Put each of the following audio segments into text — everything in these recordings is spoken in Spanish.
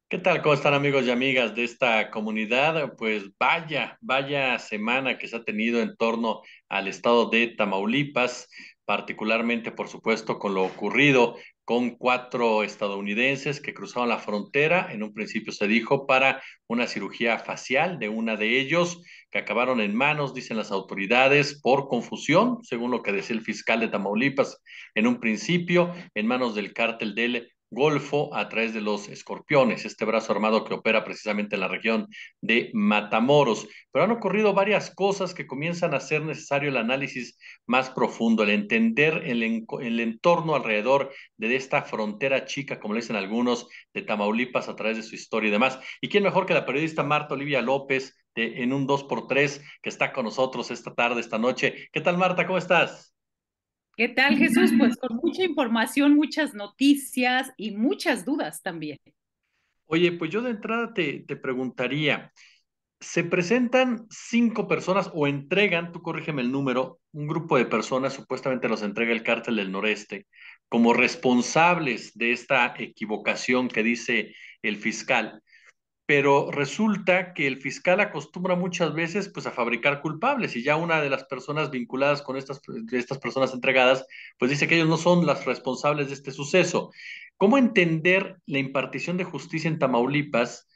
¿Qué tal? ¿Cómo están amigos y amigas de esta comunidad? Pues vaya semana que se ha tenido en torno al estado de Tamaulipas, particularmente, por supuesto, con lo ocurrido con cuatro estadounidenses que cruzaron la frontera. En un principio se dijo para una cirugía facial de una de ellos, que acabaron en manos, dicen las autoridades, por confusión, según lo que decía el fiscal de Tamaulipas en un principio, en manos del cártel del Golfo a través de los Escorpiones, este brazo armado que opera precisamente en la región de Matamoros. Pero han ocurrido varias cosas que comienzan a ser necesario el análisis más profundo, el entender el entorno alrededor de esta frontera chica, como le dicen algunos, de Tamaulipas a través de su historia y demás. ¿Y quién mejor que la periodista Marta Olivia López en un 2x3 que está con nosotros esta tarde, esta noche? ¿Qué tal, Marta? ¿Cómo estás? ¿Qué tal, Jesús? Pues con mucha información, muchas noticias y muchas dudas también. Oye, pues yo de entrada te preguntaría, se presentan cinco personas o entregan, tú corrígeme el número, un grupo de personas, supuestamente los entrega el Cártel del Noreste, como responsables de esta equivocación que dice el fiscal. Pero resulta que el fiscal acostumbra muchas veces pues a fabricar culpables y ya una de las personas vinculadas con estas personas entregadas pues dice que ellos no son las responsables de este suceso. ¿Cómo entender la impartición de justicia en Tamaulipas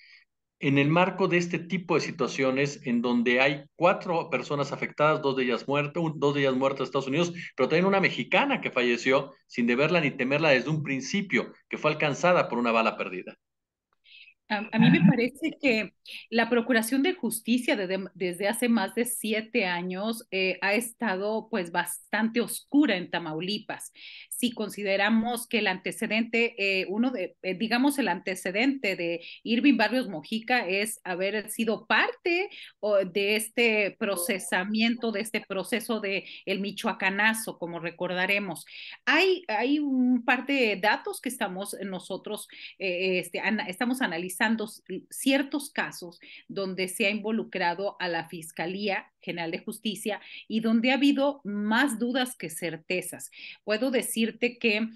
en el marco de este tipo de situaciones en donde hay cuatro personas afectadas, dos de ellas muertas, dos de ellas muertas en Estados Unidos, pero también una mexicana que falleció sin deberla ni temerla desde un principio, que fue alcanzada por una bala perdida? A mí me parece que la Procuración de Justicia desde hace más de 7 años ha estado pues bastante oscura en Tamaulipas. Si consideramos que el antecedente, digamos el antecedente de Irving Barrios Mojica es haber sido parte de este procesamiento, de este proceso de el Michoacanazo, como recordaremos. Hay un par de datos que estamos nosotros estamos analizando ciertos casos donde se ha involucrado a la Fiscalía General de Justicia y donde ha habido más dudas que certezas. Puedo decirte que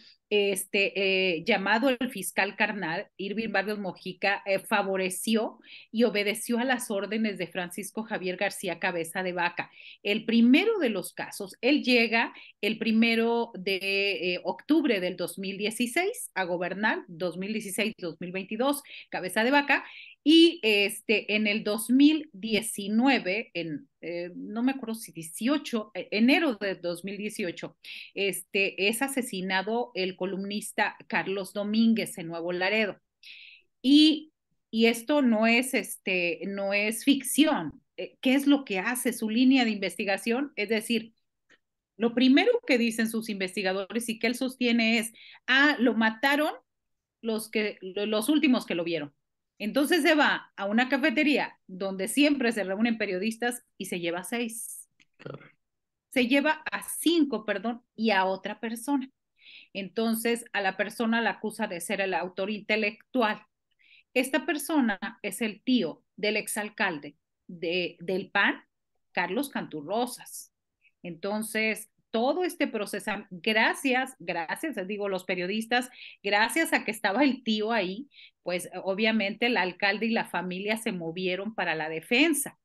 llamado el fiscal carnal, Irving Barrios Mojica, favoreció y obedeció a las órdenes de Francisco Javier García Cabeza de Vaca. El primero de los casos, él llega el 1 de octubre del 2016 a gobernar, 2016-2022, Cabeza de Vaca, y en el 2019, no me acuerdo si 18, enero de 2018, es asesinado el columnista Carlos Domínguez en Nuevo Laredo. Y, y esto no es ficción. ¿Qué es lo que hace su línea de investigación? Es decir, lo primero que dicen sus investigadores y que él sostiene es, lo mataron los últimos que lo vieron. Entonces se va a una cafetería donde siempre se reúnen periodistas y se lleva a seis. Se lleva a cinco, perdón, y a otra persona. Entonces a la persona la acusa de ser el autor intelectual. Esta persona es el tío del exalcalde del PAN, Carlos Canturrosas. Entonces, todo este proceso, gracias, les digo, los periodistas, gracias a que estaba el tío ahí, pues obviamente el alcalde y la familia se movieron para la defensa.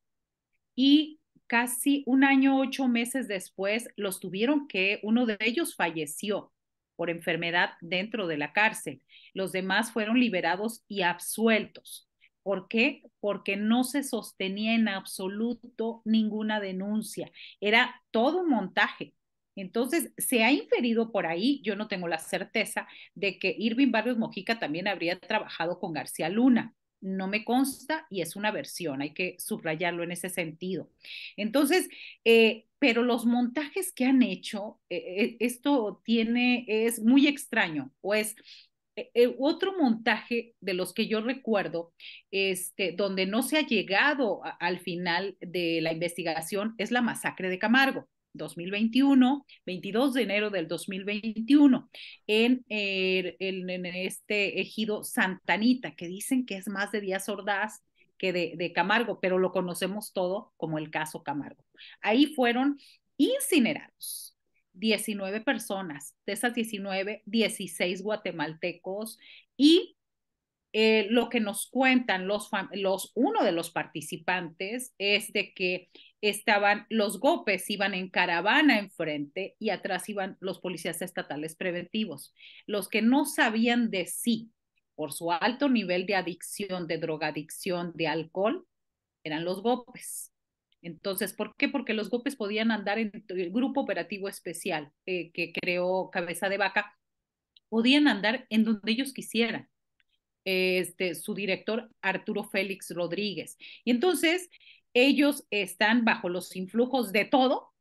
Y casi un año, 8 meses después, uno de ellos falleció por enfermedad dentro de la cárcel. Los demás fueron liberados y absueltos. ¿Por qué? Porque no se sostenía en absoluto ninguna denuncia. Era todo un montaje. Entonces, se ha inferido por ahí, yo no tengo la certeza, de que Irving Barrios Mojica también habría trabajado con García Luna. No me consta y es una versión, hay que subrayarlo en ese sentido. Entonces, pero los montajes que han hecho, es muy extraño, o es otro montaje de los que yo recuerdo, donde no se ha llegado al final de la investigación, es la masacre de Camargo. 2021, 22 de enero del 2021, en este ejido Santanita, que dicen que es más de Díaz Ordaz que de Camargo, pero lo conocemos todo como el caso Camargo. Ahí fueron incinerados 19 personas, de esas 19, 16 guatemaltecos y Lo que nos cuentan uno de los participantes es de que los GOPES iban en caravana enfrente y atrás iban los policías estatales preventivos. Los que no sabían de sí por su alto nivel de adicción, de drogadicción, de alcohol, eran los GOPES. Entonces, ¿por qué? Porque los GOPES podían andar en el grupo operativo especial que creó Cabeza de Vaca, podían andar en donde ellos quisieran. Su director Arturo Félix Rodríguez. Y entonces ellos están bajo los influjos de todo,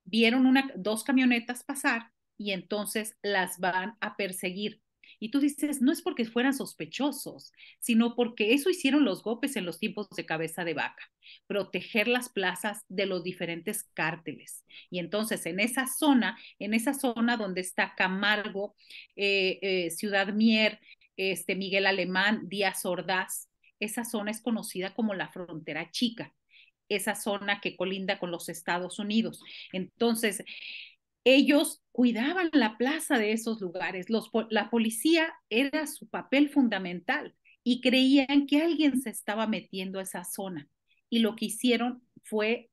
vieron dos camionetas pasar y entonces las van a perseguir. Y tú dices, no es porque fueran sospechosos, sino porque eso hicieron los GOPES en los tiempos de Cabeza de Vaca, proteger las plazas de los diferentes cárteles. Y entonces en esa zona donde está Camargo, Ciudad Mier, Miguel Alemán, Díaz Ordaz, esa zona es conocida como la frontera chica, esa zona que colinda con los Estados Unidos. Entonces, ellos cuidaban la plaza de esos lugares. La policía era su papel fundamental y creían que alguien se estaba metiendo a esa zona. Y lo que hicieron fue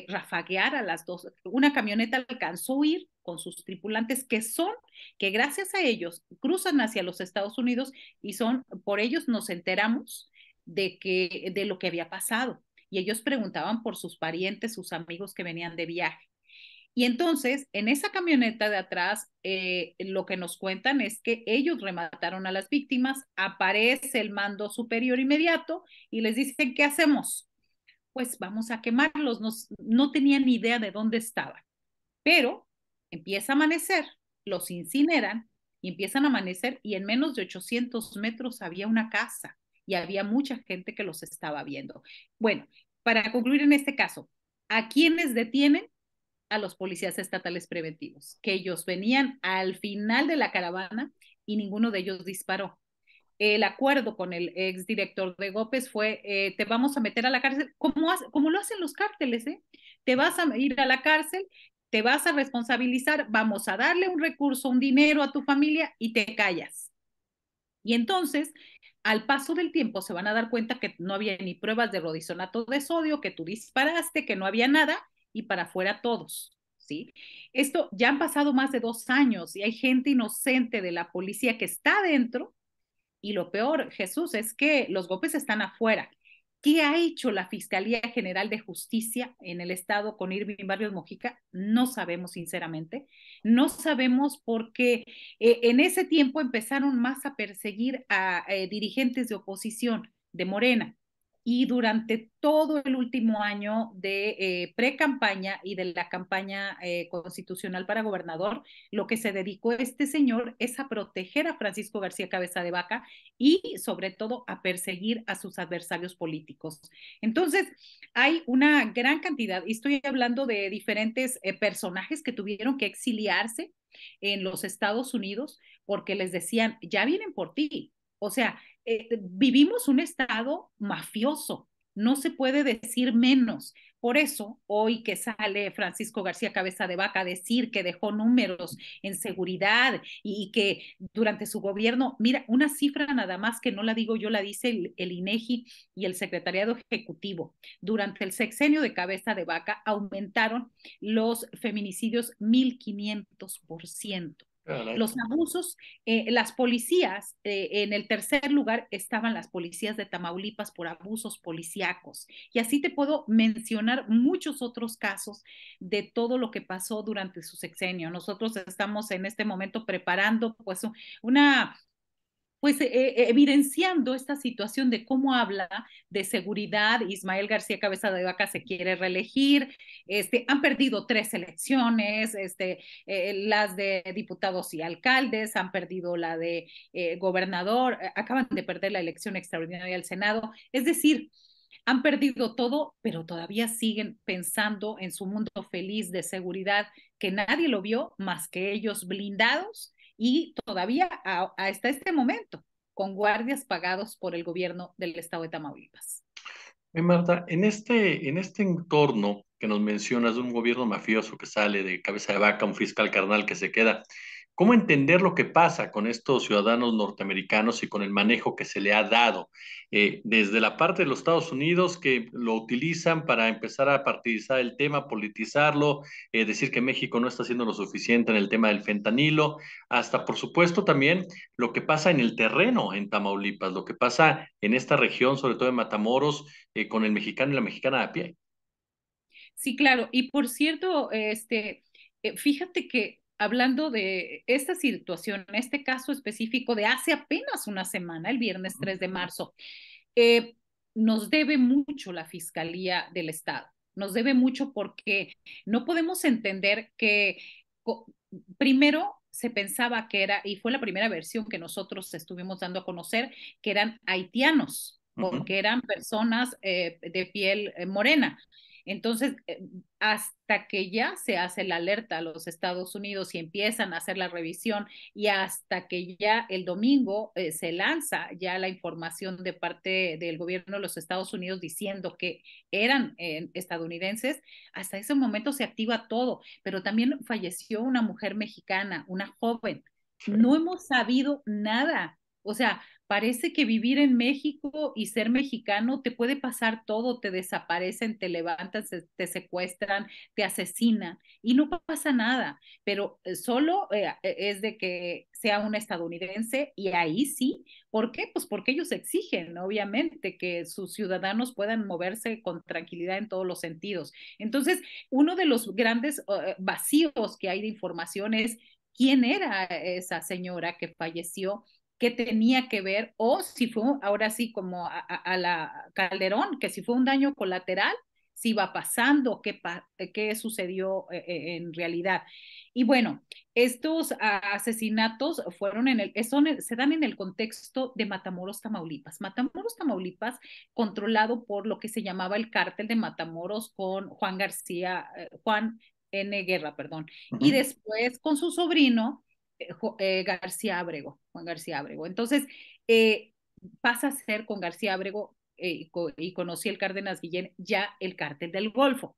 rafaguear a las dos. Una camioneta alcanzó a huir con sus tripulantes que gracias a ellos cruzan hacia los Estados Unidos y por ellos nos enteramos de lo que había pasado. Y ellos preguntaban por sus parientes, sus amigos que venían de viaje. Y entonces, en esa camioneta de atrás, lo que nos cuentan es que ellos remataron a las víctimas, aparece el mando superior inmediato y les dicen, ¿qué hacemos? Pues vamos a quemarlos. No tenían ni idea de dónde estaban. Pero empieza a amanecer, los incineran y empiezan a amanecer y en menos de 800 metros había una casa y había mucha gente que los estaba viendo. Bueno, para concluir en este caso, ¿a quiénes detienen? A los policías estatales preventivos, que ellos venían al final de la caravana y ninguno de ellos disparó. El acuerdo con el exdirector de GOPES fue, te vamos a meter a la cárcel, como lo hacen los cárteles, ¿eh? Te vas a ir a la cárcel, te vas a responsabilizar, vamos a darle un recurso, un dinero a tu familia y te callas. Y entonces, al paso del tiempo, se van a dar cuenta que no había ni pruebas de rodisonato de sodio, que tú disparaste, que no había nada, y para afuera todos, ¿sí? Esto ya han pasado más de 2 años y hay gente inocente de la policía que está adentro, y lo peor, Jesús, es que los golpes están afuera. ¿Qué ha hecho la Fiscalía General de Justicia en el estado con Irving Barrios Mojica? No sabemos, sinceramente. No sabemos porque en ese tiempo empezaron más a perseguir a dirigentes de oposición de Morena. Y durante todo el último año de pre-campaña y de la campaña constitucional para gobernador, lo que se dedicó este señor es a proteger a Francisco García Cabeza de Vaca y sobre todo a perseguir a sus adversarios políticos. Entonces, hay una gran cantidad, y estoy hablando de diferentes personajes que tuvieron que exiliarse en los Estados Unidos porque les decían, ya vienen por ti. O sea, vivimos un estado mafioso, no se puede decir menos. Por eso, hoy que sale Francisco García Cabeza de Vaca a decir que dejó números en seguridad y que durante su gobierno, mira, una cifra nada más que no la digo yo, la dice el INEGI y el Secretariado Ejecutivo. Durante el sexenio de Cabeza de Vaca aumentaron los feminicidios 1500%. Caray. Los abusos, las policías, en el tercer lugar estaban las policías de Tamaulipas por abusos policíacos. Y así te puedo mencionar muchos otros casos de todo lo que pasó durante su sexenio. Nosotros estamos en este momento preparando pues una evidenciando esta situación de cómo habla de seguridad. Ismael García Cabeza de Vaca se quiere reelegir, han perdido 3 elecciones, las de diputados y alcaldes, han perdido la de gobernador, acaban de perder la elección extraordinaria del Senado, es decir, han perdido todo, pero todavía siguen pensando en su mundo feliz de seguridad que nadie lo vio más que ellos blindados y todavía hasta este momento con guardias pagados por el gobierno del estado de Tamaulipas. Marta, en este entorno que nos mencionas de un gobierno mafioso que sale de Cabeza de Vaca, un fiscal carnal que se queda, ¿Cómo entender lo que pasa con estos ciudadanos norteamericanos y con el manejo que se le ha dado desde la parte de los Estados Unidos que lo utilizan para empezar a partidizar el tema, politizarlo, decir que México no está haciendo lo suficiente en el tema del fentanilo, hasta por supuesto también lo que pasa en el terreno en Tamaulipas, lo que pasa en esta región, sobre todo en Matamoros, con el mexicano y la mexicana a pie? Sí, claro. Y por cierto, fíjate que hablando de esta situación, en este caso específico de hace apenas una semana, el viernes 3 de marzo, eh, nos debe mucho la Fiscalía del Estado. Nos debe mucho porque no podemos entender que primero se pensaba que era, y fue la primera versión que nosotros estuvimos dando a conocer, que eran haitianos Uh o -huh. que eran personas de piel morena. Entonces, hasta que ya se hace la alerta a los Estados Unidos y empiezan a hacer la revisión y hasta que ya el domingo se lanza ya la información de parte del gobierno de los Estados Unidos diciendo que eran estadounidenses, hasta ese momento se activa todo, pero también falleció una mujer mexicana, una joven. Sí. No hemos sabido nada. O sea, parece que vivir en México y ser mexicano te puede pasar todo, te desaparecen, te levantan, te secuestran, te asesinan y no pasa nada, pero solo es de que sea un estadounidense y ahí sí. ¿Por qué? Pues porque ellos exigen, obviamente, que sus ciudadanos puedan moverse con tranquilidad en todos los sentidos. Entonces, uno de los grandes vacíos que hay de información es quién era esa señora que falleció, qué tenía que ver, o si fue ahora sí como a la Calderón, que si fue un daño colateral, si va pasando, qué sucedió en realidad. Y bueno, estos asesinatos fueron se dan en el contexto de Matamoros, Tamaulipas. Matamoros, Tamaulipas, controlado por lo que se llamaba el cártel de Matamoros con Juan N. Guerra, perdón, Uh y -huh. después con su sobrino, García Abrego, Juan García Abrego. Entonces, pasa a ser con García Abrego y conocí el Cárdenas Guillén ya el cártel del Golfo,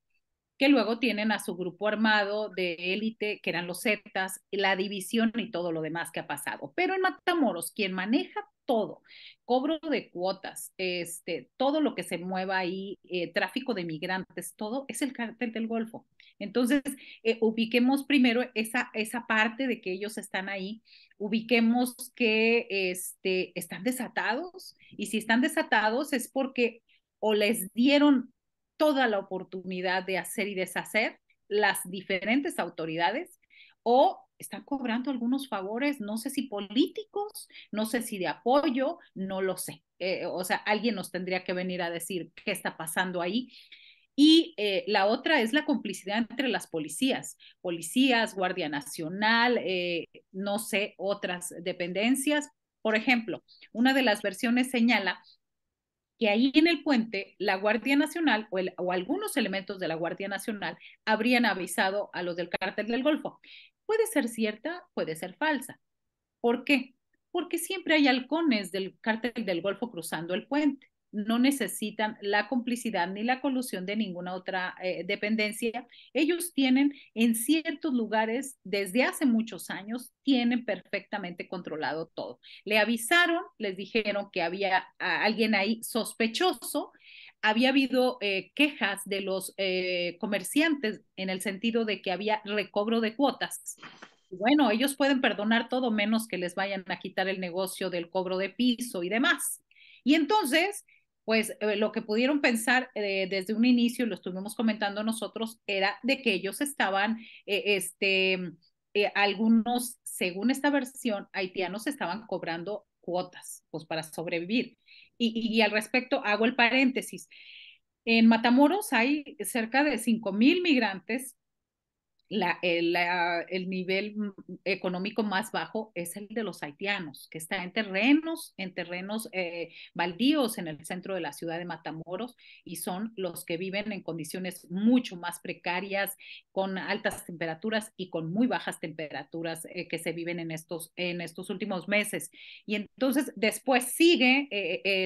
que luego tienen a su grupo armado de élite, que eran los Zetas, la división y todo lo demás que ha pasado. Pero en Matamoros, quien maneja todo, cobro de cuotas, todo lo que se mueva ahí, tráfico de migrantes, todo es el cártel del Golfo. Entonces, ubiquemos primero esa parte de que ellos están ahí, ubiquemos que están desatados, y si están desatados es porque o les dieron toda la oportunidad de hacer y deshacer las diferentes autoridades o están cobrando algunos favores, no sé si políticos, no sé si de apoyo, no lo sé. O sea, alguien nos tendría que venir a decir qué está pasando ahí. Y la otra es la complicidad entre las policías, Guardia Nacional, no sé, otras dependencias. Por ejemplo, una de las versiones señala que ahí en el puente la Guardia Nacional o algunos elementos de la Guardia Nacional habrían avisado a los del cártel del Golfo. Puede ser cierta, puede ser falsa. ¿Por qué? Porque siempre hay halcones del cártel del Golfo cruzando el puente. No necesitan la complicidad ni la colusión de ninguna otra dependencia. Ellos tienen en ciertos lugares, desde hace muchos años, tienen perfectamente controlado todo. Le avisaron, les dijeron que había alguien ahí sospechoso, había habido quejas de los comerciantes en el sentido de que había recobro de cuotas. Bueno, ellos pueden perdonar todo menos que les vayan a quitar el negocio del cobro de piso y demás. Y entonces, pues lo que pudieron pensar desde un inicio, lo estuvimos comentando nosotros, era de que ellos estaban, algunos, según esta versión, haitianos estaban cobrando cuotas, pues para sobrevivir. Y al respecto, hago el paréntesis. En Matamoros hay cerca de 5,000 migrantes. El nivel económico más bajo es el de los haitianos, que está en terrenos baldíos en el centro de la ciudad de Matamoros, y son los que viven en condiciones mucho más precarias, con altas temperaturas y con muy bajas temperaturas que se viven en estos últimos meses. Y entonces después sigue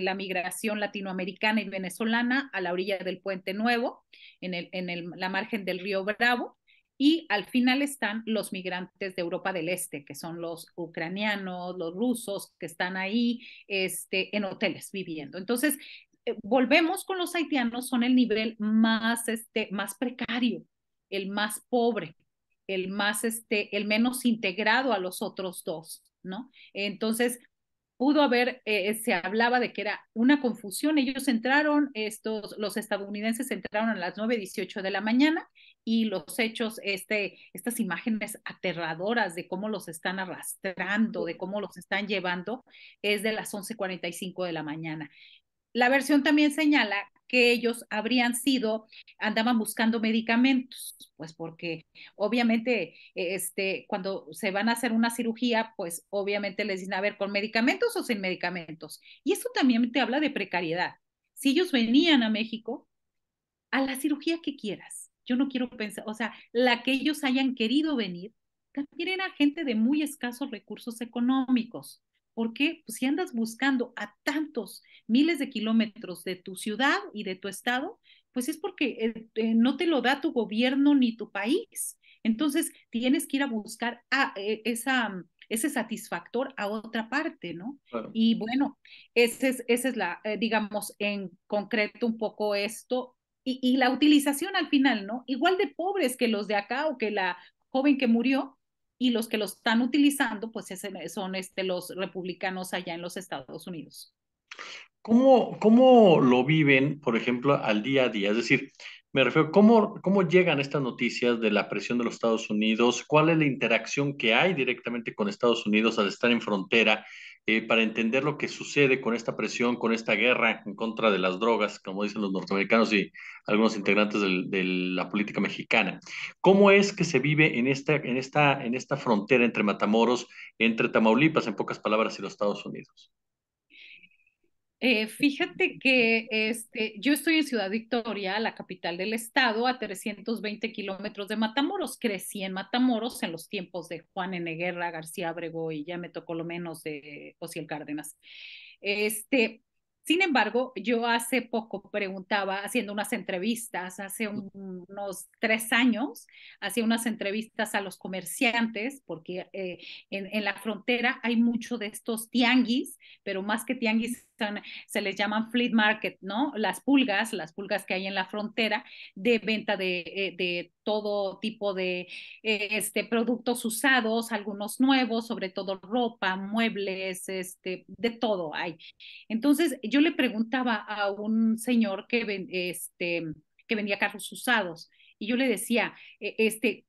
la migración latinoamericana y venezolana a la orilla del Puente Nuevo, la margen del río Bravo, y al final están los migrantes de Europa del Este, que son los ucranianos, los rusos, que están ahí en hoteles viviendo. Entonces, volvemos con los haitianos, son el nivel más precario, el más pobre, el menos integrado a los otros dos, ¿no? Entonces, se hablaba de que era una confusión. Ellos entraron, los estadounidenses entraron a las 9:18 de la mañana y los hechos, estas imágenes aterradoras de cómo los están arrastrando, de cómo los están llevando, es de las 11:45 de la mañana. La versión también señala que ellos andaban buscando medicamentos, pues porque obviamente cuando se van a hacer una cirugía, pues obviamente les dicen, a ver, ¿con medicamentos o sin medicamentos? Y eso también te habla de precariedad. Si ellos venían a México, a la cirugía que quieras, yo no quiero pensar, o sea, la que ellos hayan querido venir, también era gente de muy escasos recursos económicos. ¿Por qué? Pues si andas buscando a tantos miles de kilómetros de tu ciudad y de tu estado, pues es porque no te lo da tu gobierno ni tu país. Entonces tienes que ir a buscar ese satisfactor a otra parte, ¿no? Claro. Y bueno, esa es digamos, en concreto un poco esto y la utilización al final, ¿no? Igual de pobres que los de acá o que la joven que murió y los que lo están utilizando, pues son los republicanos allá en los Estados Unidos. ¿Cómo lo viven, por ejemplo, al día a día? Es decir, me refiero, ¿cómo llegan estas noticias de la presión de los Estados Unidos? ¿Cuál es la interacción que hay directamente con Estados Unidos al estar en frontera para entender lo que sucede con esta presión, con esta guerra en contra de las drogas, como dicen los norteamericanos y algunos integrantes de la política mexicana? ¿Cómo es que se vive en esta frontera entre Matamoros, entre Tamaulipas, en pocas palabras, y los Estados Unidos? Fíjate que yo estoy en Ciudad Victoria, la capital del estado, a 320 kilómetros de Matamoros. Crecí en Matamoros en los tiempos de Juan N. Guerra, García Abrego y ya me tocó lo menos de Osiel Cárdenas. Este, Sin embargo, yo hace poco preguntaba, haciendo unas entrevistas, hace unos 3 años, hacía unas entrevistas a los comerciantes, porque en la frontera hay mucho de estos tianguis, pero más que tianguis se les llaman flea market, ¿no? Las pulgas que hay en la frontera de venta de todo tipo de productos usados, algunos nuevos, sobre todo ropa, muebles, de todo hay. Entonces yo le preguntaba a un señor que vendía carros usados y yo le decía,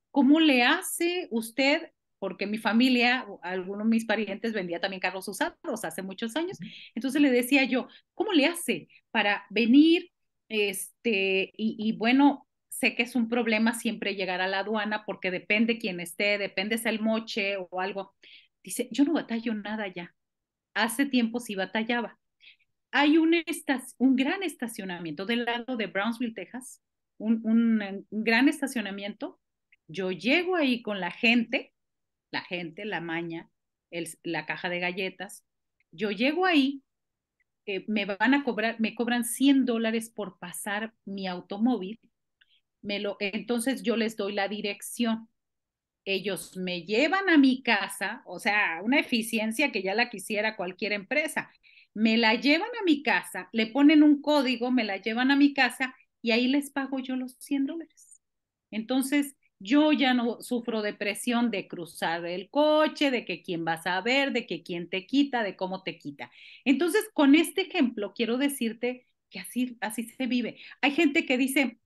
¿cómo le hace usted? Porque mi familia, algunos de mis parientes vendía también carros usados hace muchos años. Entonces le decía yo, ¿cómo le hace para venir? Bueno, sé que es un problema siempre llegar a la aduana porque depende quién esté, depende si el moche o algo. Dice, yo no batallo nada ya. Hace tiempo sí batallaba. Hay un gran estacionamiento del lado de Brownsville, Texas, un gran estacionamiento. Yo llego ahí con la maña, la caja de galletas. Yo llego ahí, me cobran $100 por pasar mi automóvil. Entonces yo les doy la dirección. Ellos me llevan a mi casa, o sea, una eficiencia que ya la quisiera cualquier empresa. Me la llevan a mi casa, le ponen un código, me la llevan a mi casa y ahí les pago yo los $100. Entonces, yo ya no sufro de presión de cruzar el coche, de que quién vas a ver, de que quién te quita, de cómo te quita. Entonces, con este ejemplo, quiero decirte que así se vive. Hay gente que dice,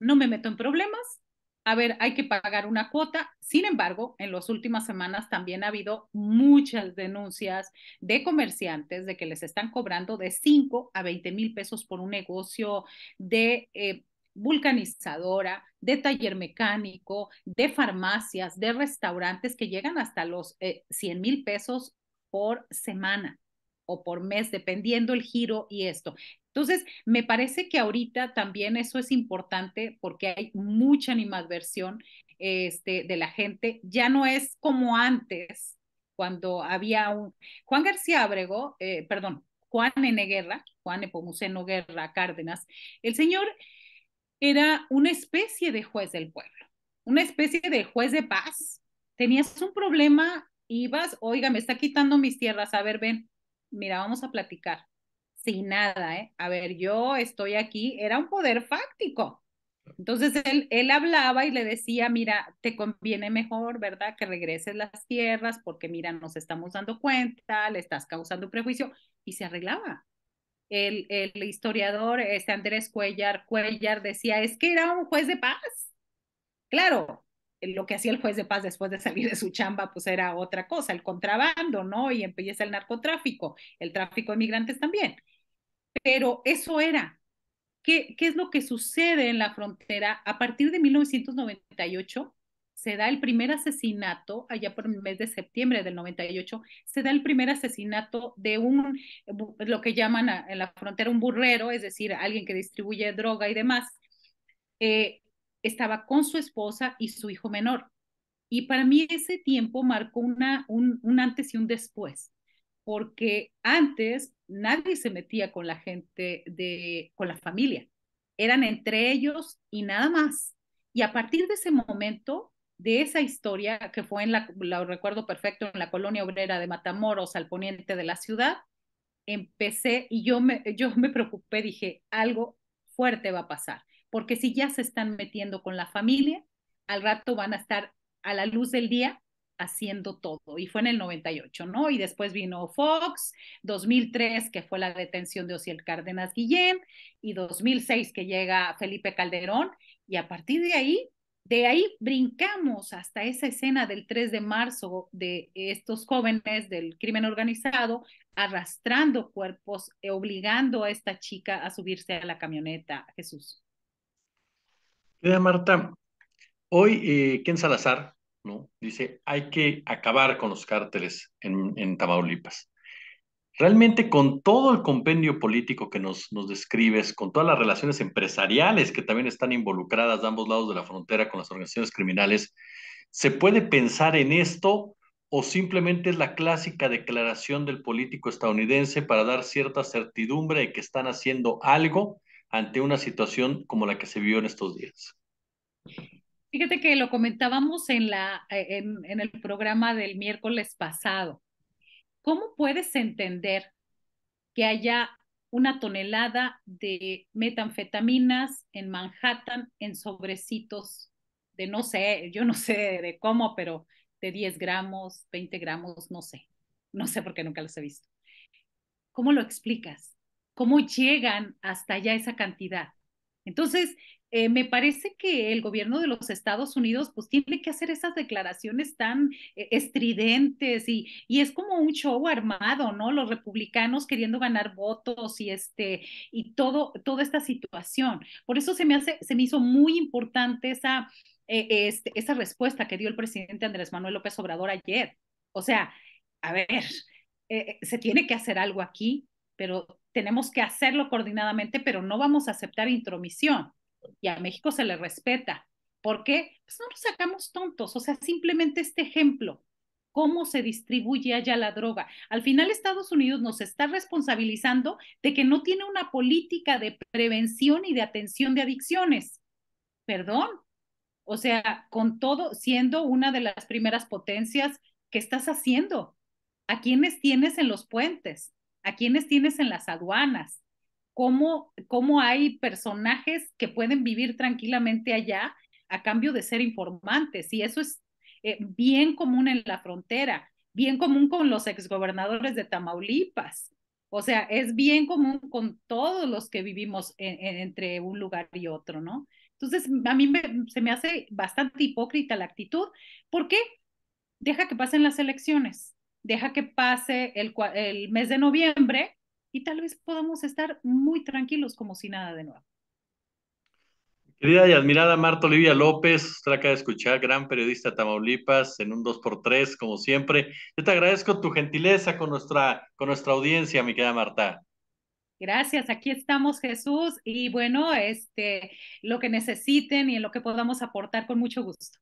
no me meto en problemas. A ver, hay que pagar una cuota. Sin embargo, en las últimas semanas también ha habido muchas denuncias de comerciantes de que les están cobrando de 5 a 20 mil pesos por un negocio de vulcanizadora, de taller mecánico, de farmacias, de restaurantes que llegan hasta los 100 mil pesos por semana o por mes, dependiendo el giro y esto. Entonces, me parece que ahorita también eso es importante porque hay mucha animadversión de la gente. Ya no es como antes, cuando había Juan García Abrego, perdón, Juan N. Guerra, Juan Nepomuceno Guerra Cárdenas, el señor era una especie de juez del pueblo. una especie de juez de paz. Tenías un problema, ibas, oiga, me está quitando mis tierras, a ver, ven, mira, vamos a platicar. Sin nada, ¿eh? A ver, yo estoy aquí, era un poder fáctico. Entonces él hablaba y le decía, mira, te conviene mejor, ¿verdad? Que regreses las tierras porque, mira, nos estamos dando cuenta, le estás causando prejuicio y se arreglaba. El historiador Andrés Cuellar decía, es que era un juez de paz. Claro, lo que hacía el juez de paz después de salir de su chamba, pues era otra cosa, el contrabando, ¿no? Y empieza el narcotráfico, el tráfico de migrantes también. Pero eso era. ¿Qué es lo que sucede en la frontera? A partir de 1998 se da el primer asesinato, allá por el mes de septiembre del 98, se da el primer asesinato de lo que llaman en la frontera un burrero, es decir, alguien que distribuye droga y demás. Eh, Estaba con su esposa y su hijo menor. Y para mí ese tiempo marcó un antes y un después, porque antes nadie se metía con la gente, con la familia. Eran entre ellos y nada más. Y a partir de ese momento, de esa historia, que fue lo recuerdo perfecto, en la colonia obrera de Matamoros, al poniente de la ciudad, empecé y yo me preocupé, dije, algo fuerte va a pasar, porque si ya se están metiendo con la familia, al rato van a estar a la luz del día haciendo todo. Y fue en el 98, ¿no? Y después vino Fox, 2003, que fue la detención de Osiel Cárdenas Guillén, y 2006, que llega Felipe Calderón, y a partir de ahí brincamos hasta esa escena del 3 de marzo de estos jóvenes del crimen organizado arrastrando cuerpos, obligando a esta chica a subirse a la camioneta, Jesús. Mira, Marta, hoy Ken Salazar, ¿no? Dice, hay que acabar con los cárteles en Tamaulipas. Realmente con todo el compendio político que nos describes, con todas las relaciones empresariales que también están involucradas de ambos lados de la frontera con las organizaciones criminales, ¿se puede pensar en esto o simplemente es la clásica declaración del político estadounidense para dar cierta certidumbre de que están haciendo algo ante una situación como la que se vio en estos días? Fíjate que lo comentábamos en el programa del miércoles pasado. ¿Cómo puedes entender que haya una tonelada de metanfetaminas en Manhattan en sobrecitos de no sé, yo no sé de cómo, pero de 10 gramos, 20 gramos, no sé. No sé porque nunca los he visto. ¿Cómo lo explicas? ¿Cómo llegan hasta allá esa cantidad? Entonces, me parece que el gobierno de los Estados Unidos pues tiene que hacer esas declaraciones tan estridentes y es como un show armado, ¿no? Los republicanos queriendo ganar votos y toda esta situación. Por eso se me hizo muy importante esa respuesta que dio el presidente Andrés Manuel López Obrador ayer. O sea, a ver, se tiene que hacer algo aquí, pero tenemos que hacerlo coordinadamente, pero no vamos a aceptar intromisión. Y a México se le respeta. ¿Por qué? Pues no nos sacamos tontos, o sea, simplemente este ejemplo, cómo se distribuye allá la droga. Al final Estados Unidos nos está responsabilizando de que no tiene una política de prevención y de atención de adicciones. Perdón, o sea, con todo, siendo una de las primeras potencias, ¿qué estás haciendo? ¿A quiénes tienes en los puentes? ¿A quiénes tienes en las aduanas? ¿Cómo hay personajes que pueden vivir tranquilamente allá a cambio de ser informantes? Y eso es bien común en la frontera, bien común con los exgobernadores de Tamaulipas. O sea, es bien común con todos los que vivimos entre un lugar y otro, ¿no? Entonces, a mí se me hace bastante hipócrita la actitud. ¿Por qué? Deja que pasen las elecciones, deja que pase el mes de noviembre y tal vez podamos estar muy tranquilos como si nada de nuevo. Querida y admirada Marta Olivia López, usted acaba de escuchar, gran periodista de Tamaulipas, en un 2x3 como siempre. Yo te agradezco tu gentileza con nuestra audiencia, mi querida Marta. Gracias, aquí estamos Jesús y bueno, lo que necesiten y en lo que podamos aportar con mucho gusto.